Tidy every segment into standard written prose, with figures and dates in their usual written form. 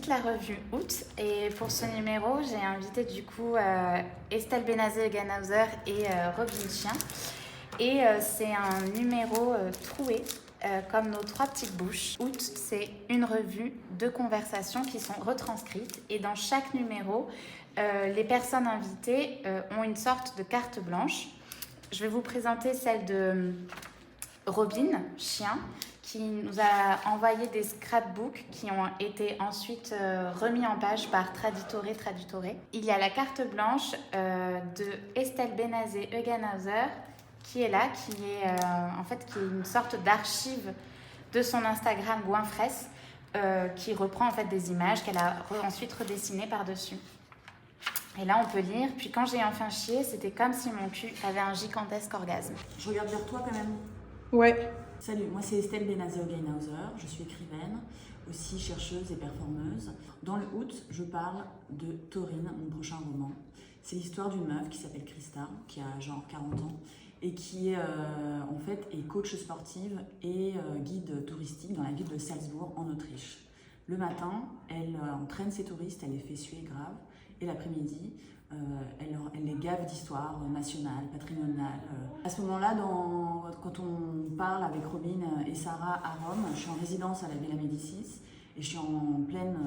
j'édite la revue Août et pour ce numéro, j'ai invité du coup Estelle Benazet-Eganhauser et Robin Chien. Et c'est un numéro troué, comme nos trois petites bouches. Août, c'est une revue de conversations qui sont retranscrites et dans chaque numéro, les personnes invitées ont une sorte de carte blanche. Je vais vous présenter celle de Robin Chien, qui nous a envoyé des scrapbooks qui ont été ensuite remis en page par Traditore. Il y a la carte blanche de Estelle Benazet-Eganhauser qui est là, qui est une sorte d'archive de son Instagram Goinfresse, qui reprend en fait des images qu'elle a ensuite redessinées par-dessus. Et là, on peut lire. Puis quand j'ai enfin chié, c'était comme si mon cul avait un gigantesque orgasme. Je regarde vers toi quand même. Ouais. Salut, moi c'est Estelle Benazet-Eganhauser, je suis écrivaine, aussi chercheuse et performeuse. Dans le Août, je parle de Taurine, mon prochain roman. C'est l'histoire d'une meuf qui s'appelle Christa, qui a genre 40 ans, et qui en fait est coach sportive et guide touristique dans la ville de Salzbourg en Autriche. Le matin, elle entraîne ses touristes, elle les fait suer grave, et l'après-midi, elle les gave d'histoires nationales, patrimoniales. À ce moment-là, quand on parle avec Robin et Sarah à Rome, je suis en résidence à la Villa Médicis et je suis en pleine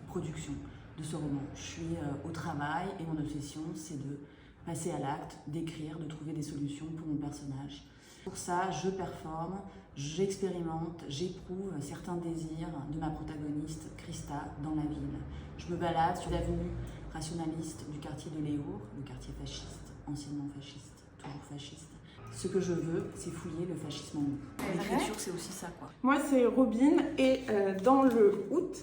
production de ce roman. Je suis au travail et mon obsession, c'est de passer à l'acte, d'écrire, de trouver des solutions pour mon personnage. Pour ça, je performe, j'expérimente, j'éprouve certains désirs de ma protagoniste, Christa, dans la ville. Je me balade sur l'avenue rationaliste du quartier de Léour, le quartier fasciste, anciennement fasciste, toujours fasciste. Ce que je veux, c'est fouiller le fascisme en nous. L'écriture, c'est aussi ça, quoi. Moi, c'est Robin et dans le Août,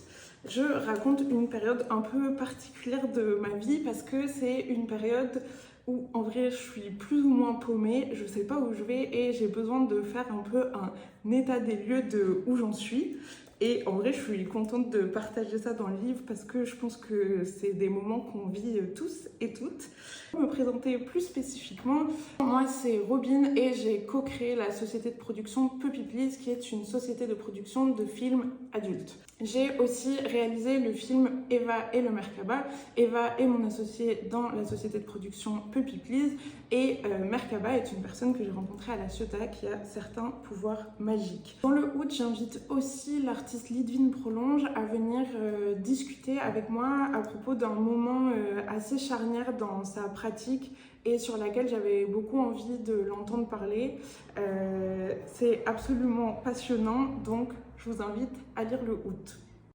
je raconte une période un peu particulière de ma vie parce que c'est une période où en vrai je suis plus ou moins paumée, je sais pas où je vais et j'ai besoin de faire un peu un état des lieux de où j'en suis. Et en vrai, je suis contente de partager ça dans le livre parce que je pense que c'est des moments qu'on vit tous et toutes. Pour me présenter plus spécifiquement, moi c'est Robin et j'ai co-créé la société de production Puppy Please qui est une société de production de films adultes. J'ai aussi réalisé le film Eva et le Merkaba. Eva est mon associée dans la société de production Puppy Please et Merkaba est une personne que j'ai rencontrée à la Ciotat qui a certains pouvoirs magiques. Dans le Août, j'invite aussi l'artiste Lidvine Prolonge à venir discuter avec moi à propos d'un moment assez charnière dans sa pratique et sur laquelle j'avais beaucoup envie de l'entendre parler. C'est absolument passionnant, donc je vous invite à lire le Août.